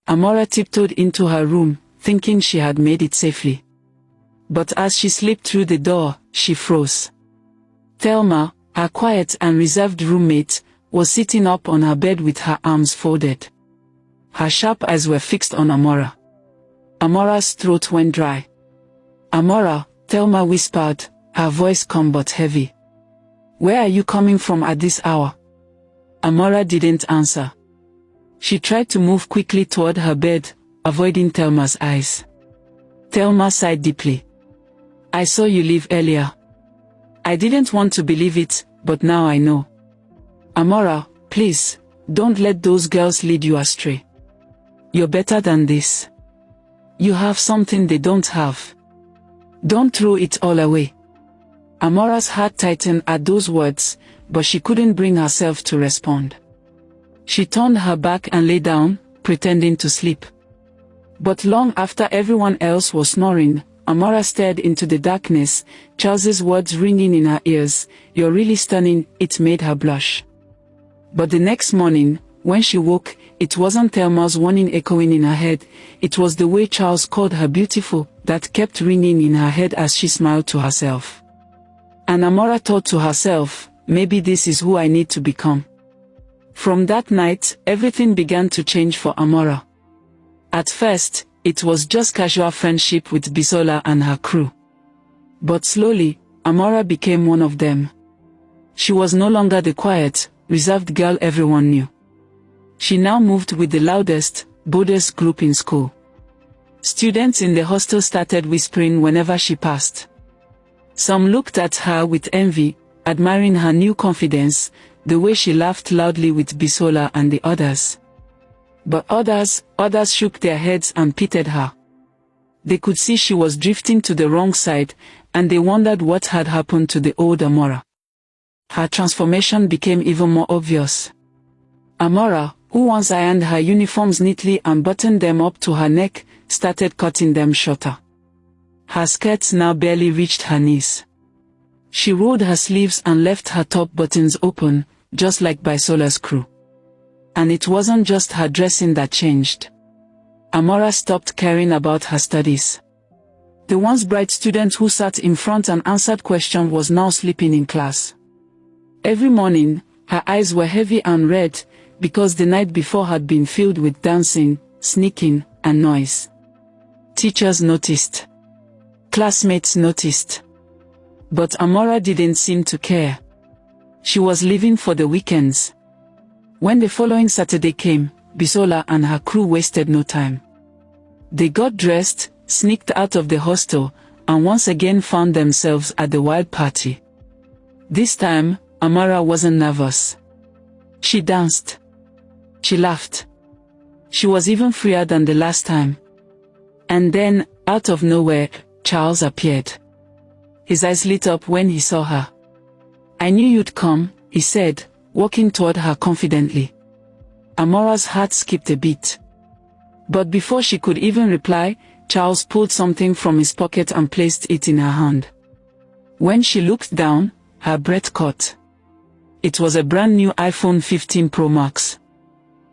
Amora tiptoed into her room, thinking she had made it safely. But as she slipped through the door, she froze. Thelma, her quiet and reserved roommate, was sitting up on her bed with her arms folded. Her sharp eyes were fixed on Amora. Amora's throat went dry. "Amora," Thelma whispered, her voice calm but heavy. "Where are you coming from at this hour?" Amora didn't answer. She tried to move quickly toward her bed, avoiding Thelma's eyes. Thelma sighed deeply. "I saw you leave earlier. I didn't want to believe it, but now I know. Amora, please, don't let those girls lead you astray. You're better than this. You have something they don't have. Don't throw it all away." Amora's heart tightened at those words, but she couldn't bring herself to respond. She turned her back and lay down, pretending to sleep. But long after everyone else was snoring, Amora stared into the darkness, Charles's words ringing in her ears. "You're really stunning," it made her blush. But the next morning, when she woke, it wasn't Thelma's warning echoing in her head, it was the way Charles called her beautiful that kept ringing in her head as she smiled to herself. And Amora thought to herself, maybe this is who I need to become. From that night, everything began to change for Amora. At first, it was just casual friendship with Bisola and her crew. But slowly, Amora became one of them. She was no longer the quiet, reserved girl everyone knew. She now moved with the loudest, boldest group in school. Students in the hostel started whispering whenever she passed. Some looked at her with envy, admiring her new confidence, the way she laughed loudly with Bisola and the others. But others shook their heads and pitied her. They could see she was drifting to the wrong side, and they wondered what had happened to the old Amora. Her transformation became even more obvious. Amora, who once ironed her uniforms neatly and buttoned them up to her neck, started cutting them shorter. Her skirts now barely reached her knees. She rolled her sleeves and left her top buttons open, just like Bisola's crew. And it wasn't just her dressing that changed. Amora stopped caring about her studies. The once bright student who sat in front and answered questions was now sleeping in class. Every morning, her eyes were heavy and red, because the night before had been filled with dancing, sneaking, and noise. Teachers noticed. Classmates noticed. But Amora didn't seem to care. She was living for the weekends. When the following Saturday came, Bisola and her crew wasted no time. They got dressed, sneaked out of the hostel, and once again found themselves at the wild party. This time, Amora wasn't nervous. She danced. She laughed. She was even freer than the last time. And then, out of nowhere, Charles appeared. His eyes lit up when he saw her. "I knew you'd come," he said, walking toward her confidently. Amora's heart skipped a beat. But before she could even reply, Charles pulled something from his pocket and placed it in her hand. When she looked down, her breath caught. It was a brand new iPhone 15 Pro Max.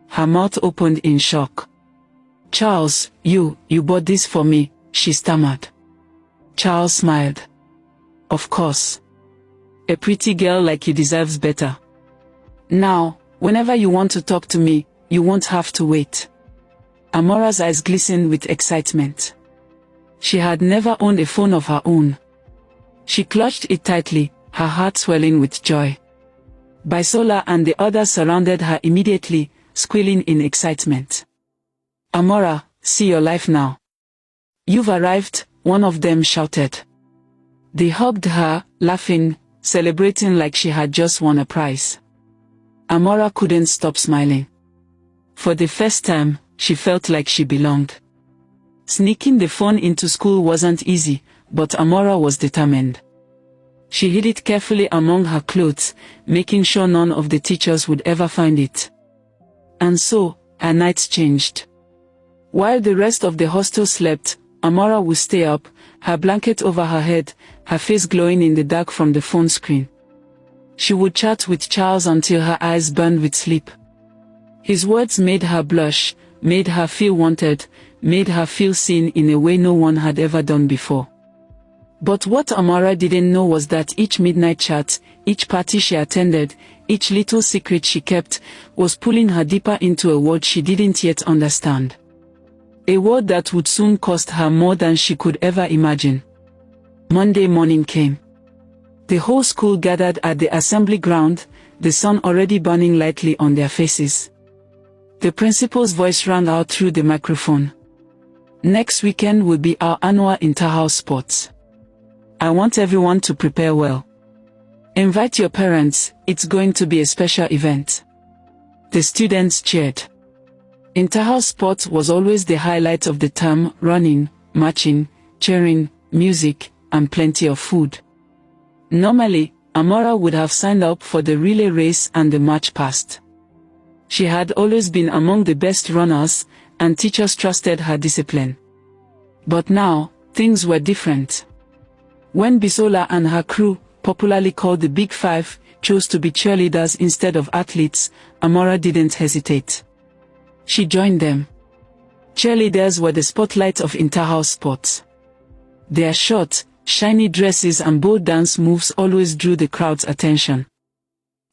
Her mouth opened in shock. "Charles, you bought this for me," she stammered. Charles smiled. "Of course. A pretty girl like you deserves better. Now, whenever you want to talk to me, you won't have to wait." Amora's eyes glistened with excitement. She had never owned a phone of her own. She clutched it tightly, her heart swelling with joy. Bisola and the others surrounded her immediately, squealing in excitement. "Amora, see your life now. You've arrived," one of them shouted. They hugged her, laughing, celebrating like she had just won a prize. Amora couldn't stop smiling. For the first time, she felt like she belonged. Sneaking the phone into school wasn't easy, but Amora was determined. She hid it carefully among her clothes, making sure none of the teachers would ever find it. And so, her nights changed. While the rest of the hostel slept, Amora would stay up, her blanket over her head, her face glowing in the dark from the phone screen. She would chat with Charles until her eyes burned with sleep. His words made her blush, made her feel wanted, made her feel seen in a way no one had ever done before. But what Amara didn't know was that each midnight chat, each party she attended, each little secret she kept, was pulling her deeper into a world she didn't yet understand. A world that would soon cost her more than she could ever imagine. Monday morning came. The whole school gathered at the assembly ground, the sun already burning lightly on their faces. The principal's voice rang out through the microphone. Next weekend will be our annual inter-house sports. I want everyone to prepare well. Invite your parents, it's going to be a special event. The students cheered. Inter-house sports was always the highlight of the term: running, marching, cheering, music, and plenty of food. Normally, Amara would have signed up for the relay race and the march past. She had always been among the best runners, and teachers trusted her discipline. But now, things were different. When Bisola and her crew, popularly called the Big Five, chose to be cheerleaders instead of athletes, Amara didn't hesitate. She joined them. Cheerleaders were the spotlight of inter-house sports. Their short, shiny dresses and bold dance moves always drew the crowd's attention.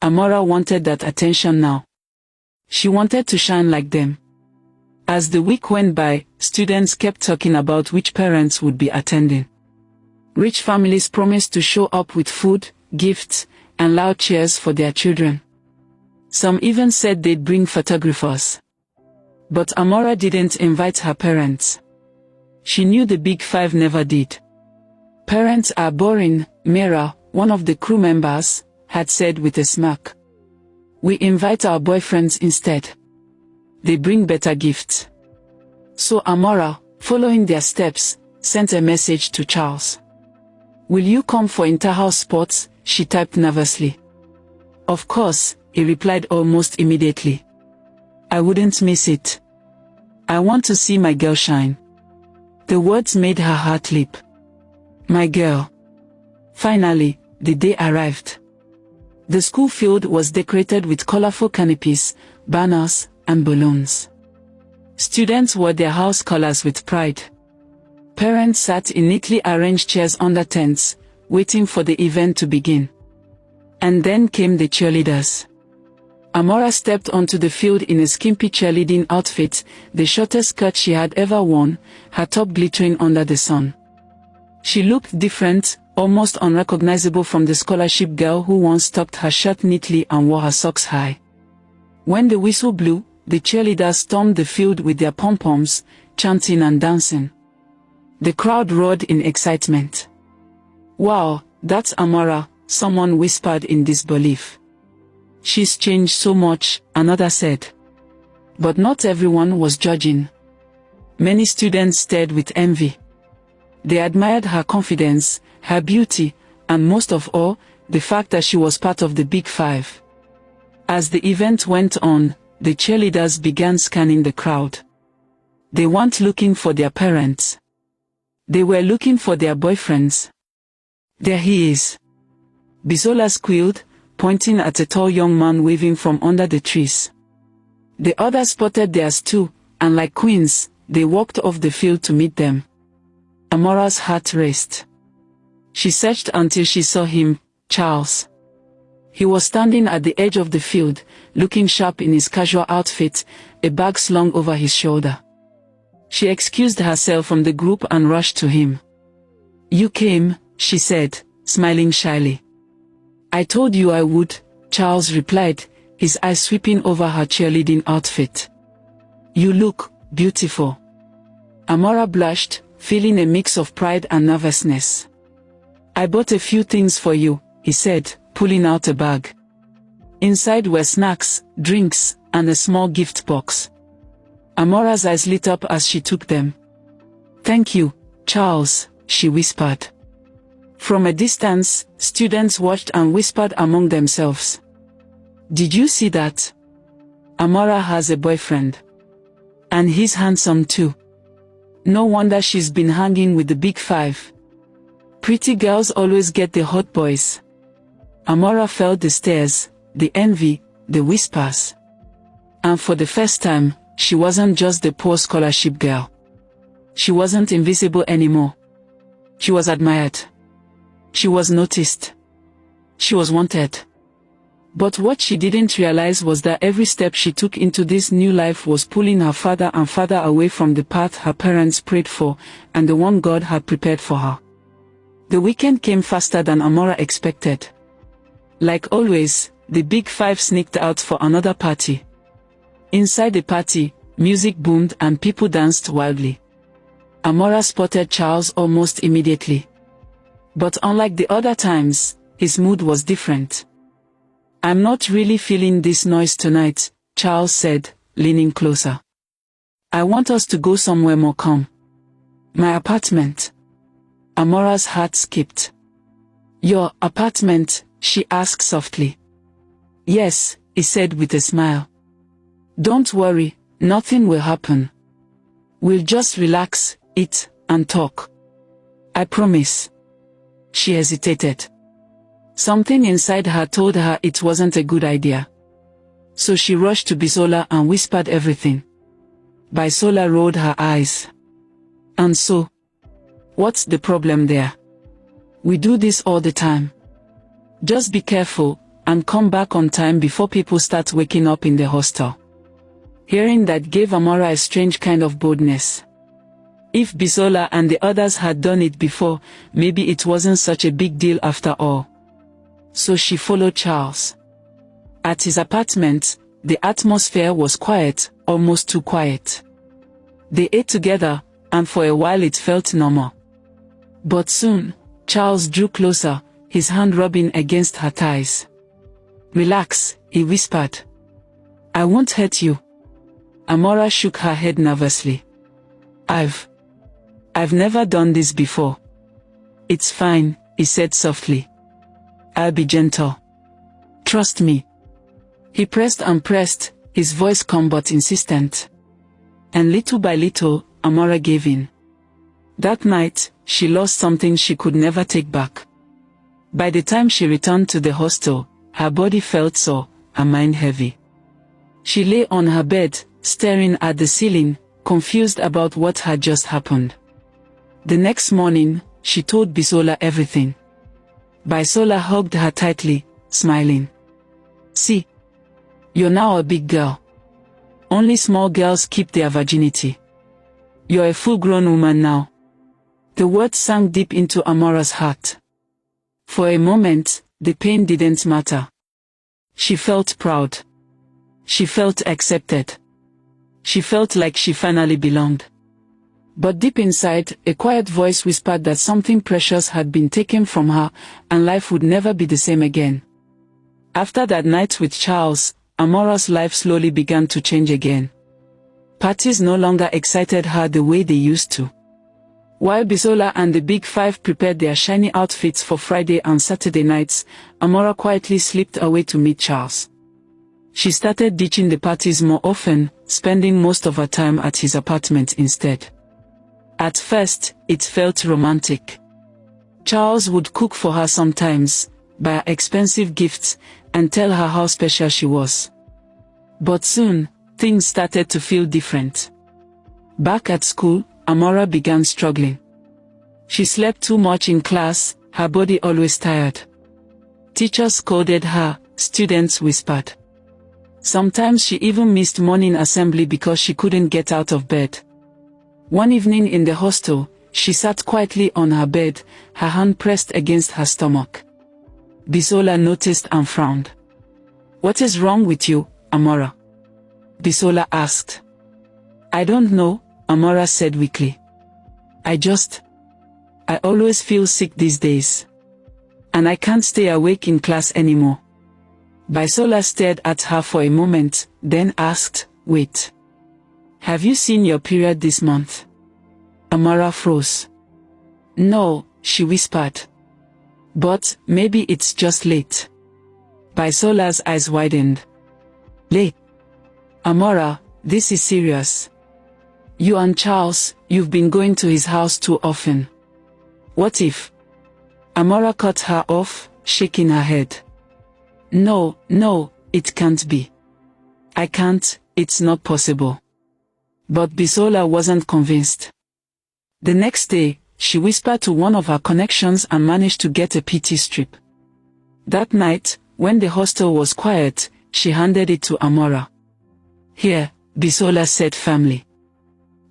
Amara wanted that attention now. She wanted to shine like them. As the week went by, students kept talking about which parents would be attending. Rich families promised to show up with food, gifts, and loud cheers for their children. Some even said they'd bring photographers. But Amara didn't invite her parents. She knew the Big Five never did. Parents are boring, Mira, one of the crew members, had said with a smirk. We invite our boyfriends instead. They bring better gifts. So Amara, following their steps, sent a message to Charles. Will you come for inter-house sports? She typed nervously. Of course, he replied almost immediately. I wouldn't miss it. I want to see my girl shine. The words made her heart leap. My girl. Finally, the day arrived. The school field was decorated with colorful canopies, banners, and balloons. Students wore their house colors with pride. Parents sat in neatly arranged chairs under tents, waiting for the event to begin. And then came the cheerleaders. Amara stepped onto the field in a skimpy cheerleading outfit, the shortest skirt she had ever worn, her top glittering under the sun. She looked different, almost unrecognizable from the scholarship girl who once tucked her shirt neatly and wore her socks high. When the whistle blew, the cheerleaders stormed the field with their pom-poms, chanting and dancing. The crowd roared in excitement. Wow, that's Amara, someone whispered in disbelief. She's changed so much, another said. But not everyone was judging. Many students stared with envy. They admired her confidence, her beauty, and most of all, the fact that she was part of the Big Five. As the event went on, the cheerleaders began scanning the crowd. They weren't looking for their parents. They were looking for their boyfriends. There he is. Bisola squealed, pointing at a tall young man waving from under the trees. The others spotted theirs too, and like queens, they walked off the field to meet them. Amara's heart raced. She searched until she saw him, Charles. He was standing at the edge of the field, looking sharp in his casual outfit, a bag slung over his shoulder. She excused herself from the group and rushed to him. You came, she said, smiling shyly. I told you I would, Charles replied, his eyes sweeping over her cheerleading outfit. You look beautiful. Amara blushed, feeling a mix of pride and nervousness. I bought a few things for you, he said, pulling out a bag. Inside were snacks, drinks, and a small gift box. Amara's eyes lit up as she took them. Thank you, Charles, she whispered. From a distance, students watched and whispered among themselves. Did you see that? Amara has a boyfriend. And he's handsome too. No wonder she's been hanging with the Big Five. Pretty girls always get the hot boys. Amara felt the stares, the envy, the whispers. And for the first time, she wasn't just the poor scholarship girl. She wasn't invisible anymore. She was admired. She was noticed. She was wanted. But what she didn't realize was that every step she took into this new life was pulling her farther and farther away from the path her parents prayed for and the one God had prepared for her. The weekend came faster than Amora expected. Like always, the Big Five sneaked out for another party. Inside the party, music boomed and people danced wildly. Amora spotted Charles almost immediately. But unlike the other times, his mood was different. "I'm not really feeling this noise tonight," Charles said, leaning closer. "I want us to go somewhere more calm." "My apartment." Amora's heart skipped. "Your apartment?" she asked softly. "Yes," he said with a smile. "Don't worry, nothing will happen. We'll just relax, eat, and talk. I promise." She hesitated. Something inside her told her it wasn't a good idea. So she rushed to Bisola and whispered everything. Bisola rolled her eyes. "And so? What's the problem there? We do this all the time. Just be careful, and come back on time before people start waking up in the hostel." Hearing that gave Amora a strange kind of boldness. If Bisola and the others had done it before, maybe it wasn't such a big deal after all. So she followed Charles. At his apartment, the atmosphere was quiet, almost too quiet. They ate together, and for a while it felt normal. But soon, Charles drew closer, his hand rubbing against her thighs. "Relax," he whispered. "I won't hurt you." Amora shook her head nervously. I've never done this before." "It's fine," he said softly. "I'll be gentle. Trust me." He pressed and pressed, his voice calm but insistent. And little by little, Amora gave in. That night, she lost something she could never take back. By the time she returned to the hostel, her body felt sore, her mind heavy. She lay on her bed, staring at the ceiling, confused about what had just happened. The next morning, she told Bisola everything. Bisola hugged her tightly, smiling. "See? You're now a big girl. Only small girls keep their virginity. You're a full-grown woman now." The words sank deep into Amora's heart. For a moment, the pain didn't matter. She felt proud. She felt accepted. She felt like she finally belonged. But deep inside, a quiet voice whispered that something precious had been taken from her, and life would never be the same again. After that night with Charles, Amora's life slowly began to change again. Parties no longer excited her the way they used to. While Bisola and the Big Five prepared their shiny outfits for Friday and Saturday nights, Amora quietly slipped away to meet Charles. She started ditching the parties more often, spending most of her time at his apartment instead. At first, it felt romantic. Charles would cook for her sometimes, buy her expensive gifts, and tell her how special she was. But soon, things started to feel different. Back at school, Amora began struggling. She slept too much in class, her body always tired. Teachers scolded her, students whispered. Sometimes she even missed morning assembly because she couldn't get out of bed. One evening in the hostel, she sat quietly on her bed, her hand pressed against her stomach. Bisola noticed and frowned. "What is wrong with you, Amora?" Bisola asked. "I don't know," Amora said weakly. I always feel sick these days. And I can't stay awake in class anymore." Bisola stared at her for a moment, then asked, "Wait. Have you seen your period this month?" Amora froze. "No," she whispered. "But maybe it's just late." Bisola's eyes widened. "Late? Amora, this is serious. You and Charles, you've been going to his house too often. What if?" Amora cut her off, shaking her head. No, it can't be. I can't, it's not possible." But Bisola wasn't convinced. The next day, she whispered to one of her connections and managed to get a PT strip. That night, when the hostel was quiet, she handed it to Amora. "Here," Bisola said firmly.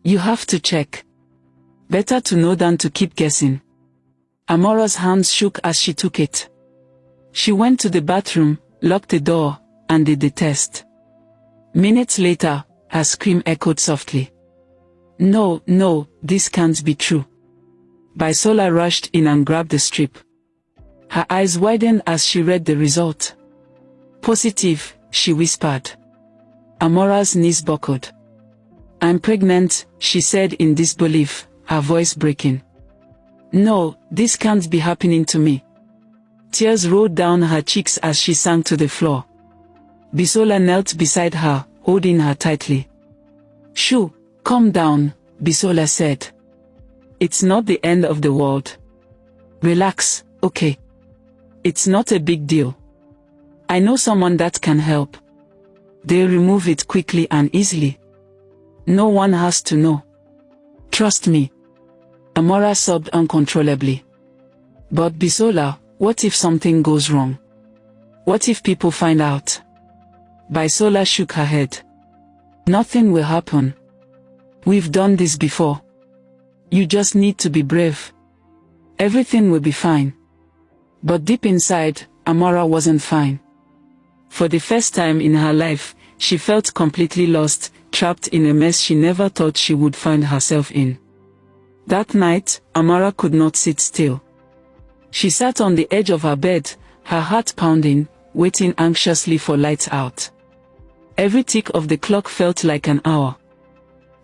"You have to check. Better to know than to keep guessing." Amora's hands shook as she took it. She went to the bathroom, locked the door, and did the test. Minutes later, her scream echoed softly. "No, no, this can't be true." Bisola rushed in and grabbed the strip. Her eyes widened as she read the result. "Positive," she whispered. Amora's knees buckled. "I'm pregnant," she said in disbelief, her voice breaking. "No, this can't be happening to me." Tears rolled down her cheeks as she sank to the floor. Bisola knelt beside her, holding her tightly. "Shoo, calm down," Bisola said. "It's not the end of the world. Relax, okay? It's not a big deal. I know someone that can help. They'll remove it quickly and easily. No one has to know. Trust me." Amora sobbed uncontrollably. "But Bisola, what if something goes wrong? What if people find out?" Bisola shook her head. "Nothing will happen. We've done this before. You just need to be brave. Everything will be fine." But deep inside, Amora wasn't fine. For the first time in her life, she felt completely lost, trapped in a mess she never thought she would find herself in. That night, Amora could not sit still. She sat on the edge of her bed, her heart pounding, waiting anxiously for lights out. Every tick of the clock felt like an hour.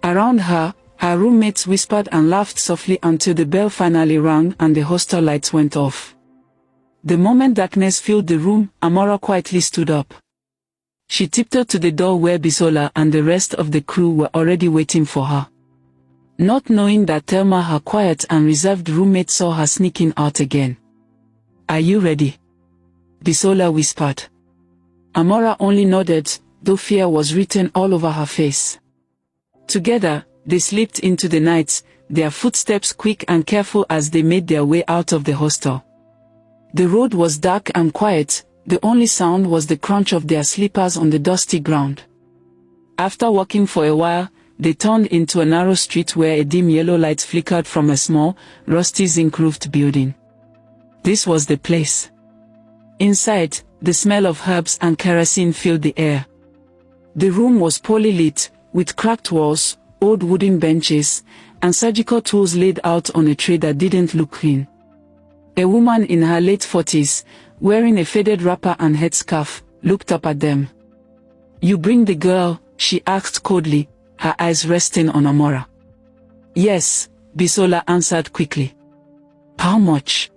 Around her, her roommates whispered and laughed softly until the bell finally rang and the hostel lights went off. The moment darkness filled the room, Amora quietly stood up. She tiptoed to the door where Bisola and the rest of the crew were already waiting for her. Not knowing that Thelma, her quiet and reserved roommate, saw her sneaking out again. "Are you ready?" Bisola whispered. Amora only nodded, though fear was written all over her face. Together, they slipped into the night, their footsteps quick and careful as they made their way out of the hostel. The road was dark and quiet, the only sound was the crunch of their slippers on the dusty ground. After walking for a while, they turned into a narrow street where a dim yellow light flickered from a small, rusty zinc-roofed building. This was the place. Inside, the smell of herbs and kerosene filled the air. The room was poorly lit, with cracked walls, old wooden benches, and surgical tools laid out on a tray that didn't look clean. A woman in her late 40s, wearing a faded wrapper and headscarf, looked up at them. "You bring the girl?" she asked coldly, her eyes resting on Amora. "Yes," Bisola answered quickly. "How much?"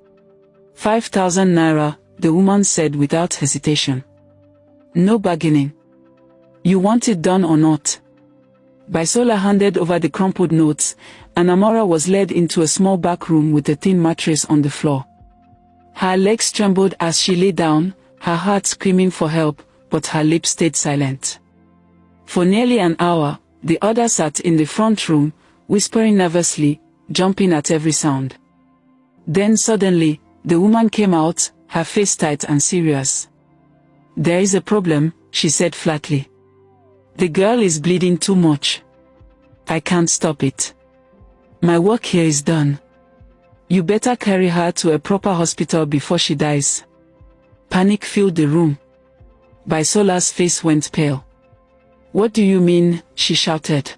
5,000 naira, the woman said without hesitation. "No bargaining. You want it done or not?" Bisola handed over the crumpled notes, and Amora was led into a small back room with a thin mattress on the floor. Her legs trembled as she lay down, her heart screaming for help, but her lips stayed silent. For nearly an hour, the others sat in the front room, whispering nervously, jumping at every sound. Then suddenly, the woman came out, her face tight and serious. "There is a problem," she said flatly. "The girl is bleeding too much. I can't stop it. My work here is done. You better carry her to a proper hospital before she dies." Panic filled the room. Bisola's face went pale. "What do you mean?" she shouted.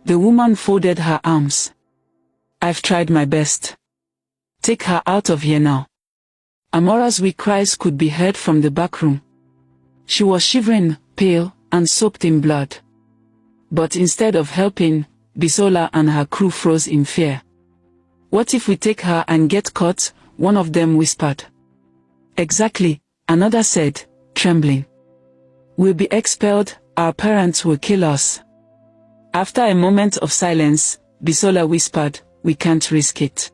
The woman folded her arms. "I've tried my best. Take her out of here now." Amora's weak cries could be heard from the back room. She was shivering, pale, and soaked in blood. But instead of helping, Bisola and her crew froze in fear. "What if we take her and get caught?" one of them whispered. "Exactly," another said, trembling. "We'll be expelled, our parents will kill us." After a moment of silence, Bisola whispered, "We can't risk it.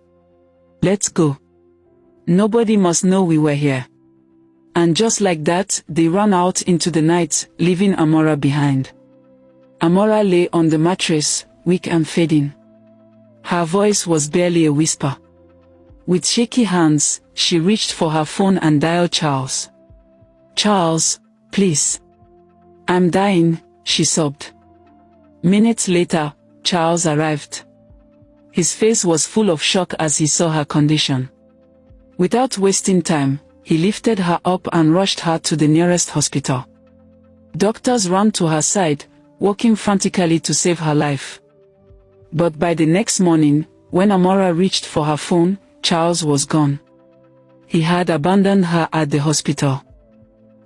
Let's go. Nobody must know we were here." And just like that, they ran out into the night, leaving Amora behind. Amora lay on the mattress, weak and fading. Her voice was barely a whisper. With shaky hands, she reached for her phone and dialed Charles. "Charles, please. I'm dying," she sobbed. Minutes later, Charles arrived. His face was full of shock as he saw her condition. Without wasting time, he lifted her up and rushed her to the nearest hospital. Doctors ran to her side, working frantically to save her life. But by the next morning, when Amora reached for her phone, Charles was gone. He had abandoned her at the hospital.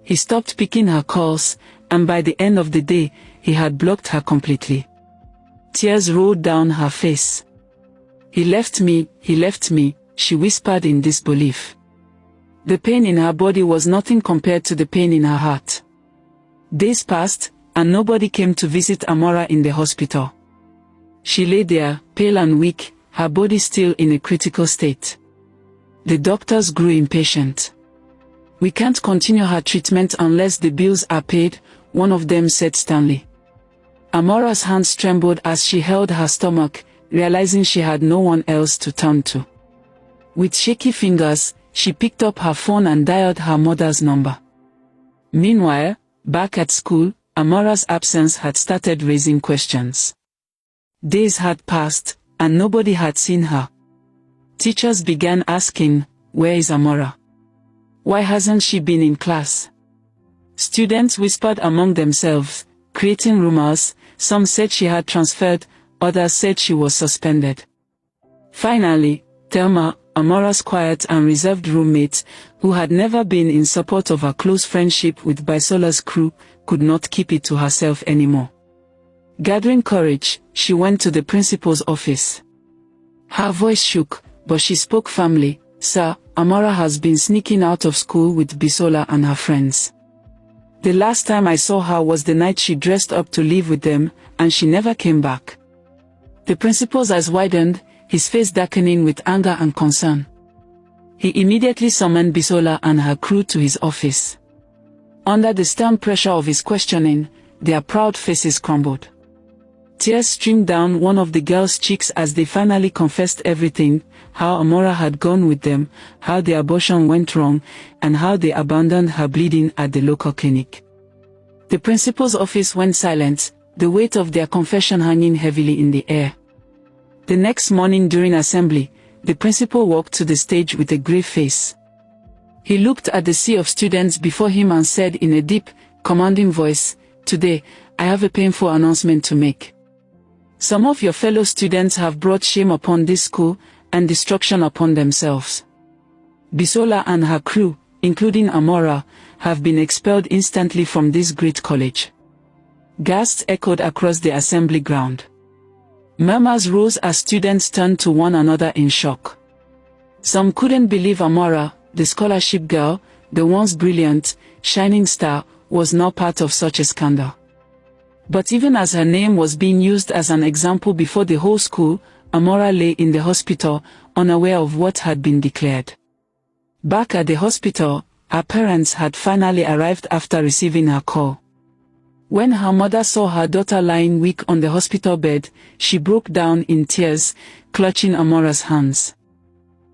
He stopped picking her calls, and by the end of the day, he had blocked her completely. Tears rolled down her face. He left me," she whispered in disbelief. The pain in her body was nothing compared to the pain in her heart. Days passed, and nobody came to visit Amora in the hospital. She lay there, pale and weak, her body still in a critical state. The doctors grew impatient. "We can't continue her treatment unless the bills are paid," one of them said sternly. Amora's hands trembled as she held her stomach, realizing she had no one else to turn to. With shaky fingers, she picked up her phone and dialed her mother's number. Meanwhile, back at school, Amora's absence had started raising questions. Days had passed, and nobody had seen her. Teachers began asking, "Where is Amora? Why hasn't she been in class?" Students whispered among themselves, creating rumors. Some said she had transferred, others said she was suspended. Finally, Thelma, Amora's quiet and reserved roommate, who had never been in support of her close friendship with Bisola's crew, could not keep it to herself anymore. Gathering courage, she went to the principal's office. Her voice shook, but she spoke firmly. "Sir, Amora has been sneaking out of school with Bisola and her friends. The last time I saw her was the night she dressed up to leave with them, and she never came back." The principal's eyes widened, his face darkening with anger and concern. He immediately summoned Bisola and her crew to his office. Under the stern pressure of his questioning, their proud faces crumbled. Tears streamed down one of the girls' cheeks as they finally confessed everything: how Amora had gone with them, how the abortion went wrong, and how they abandoned her bleeding at the local clinic. The principal's office went silent, the weight of their confession hanging heavily in the air. The next morning during assembly, the principal walked to the stage with a grave face. He looked at the sea of students before him and said in a deep, commanding voice, "Today, I have a painful announcement to make. Some of your fellow students have brought shame upon this school, and destruction upon themselves. Bisola and her crew, including Amora, have been expelled instantly from this great college." Gasps echoed across the assembly ground. Murmurs rose as students turned to one another in shock. Some couldn't believe Amora, the scholarship girl, the once brilliant, shining star, was now part of such a scandal. But even as her name was being used as an example before the whole school, Amora lay in the hospital, unaware of what had been declared. Back at the hospital, her parents had finally arrived after receiving her call. When her mother saw her daughter lying weak on the hospital bed, she broke down in tears, clutching Amora's hands.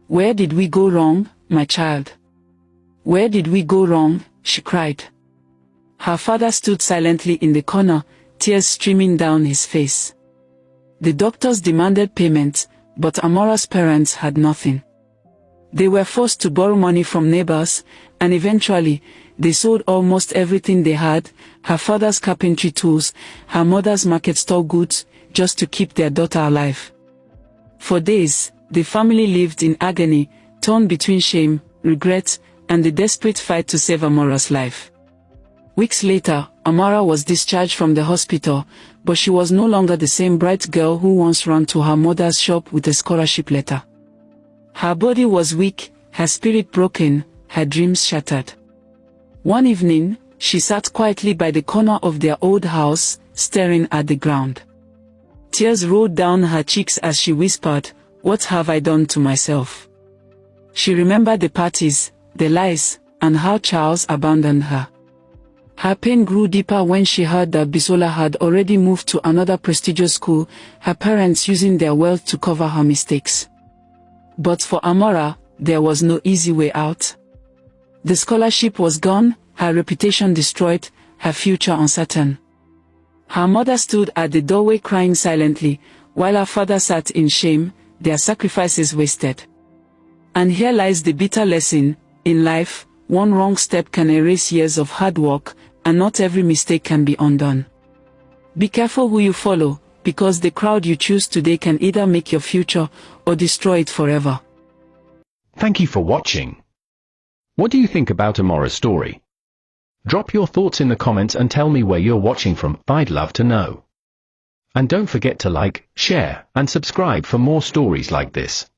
"Where did we go wrong, my child? Where did we go wrong?" she cried. Her father stood silently in the corner, tears streaming down his face. The doctors demanded payment, but Amora's parents had nothing. They were forced to borrow money from neighbors, and eventually, they sold almost everything they had: her father's carpentry tools, her mother's market store goods, just to keep their daughter alive. For days, the family lived in agony, torn between shame, regret, and the desperate fight to save Amora's life. Weeks later, Amora was discharged from the hospital, but she was no longer the same bright girl who once ran to her mother's shop with a scholarship letter. Her body was weak, her spirit broken, her dreams shattered. One evening, she sat quietly by the corner of their old house, staring at the ground. Tears rolled down her cheeks as she whispered, "What have I done to myself?" She remembered the parties, the lies, and how Charles abandoned her. Her pain grew deeper when she heard that Bisola had already moved to another prestigious school, her parents using their wealth to cover her mistakes. But for Amora, there was no easy way out. The scholarship was gone, her reputation destroyed, her future uncertain. Her mother stood at the doorway crying silently, while her father sat in shame, their sacrifices wasted. And here lies the bitter lesson: in life, one wrong step can erase years of hard work, and not every mistake can be undone. Be careful who you follow, because the crowd you choose today can either make your future or destroy it forever. Thank you for watching. What do you think about Amora's story? Drop your thoughts in the comments and tell me where you're watching from. I'd love to know. And don't forget to like, share, and subscribe for more stories like this.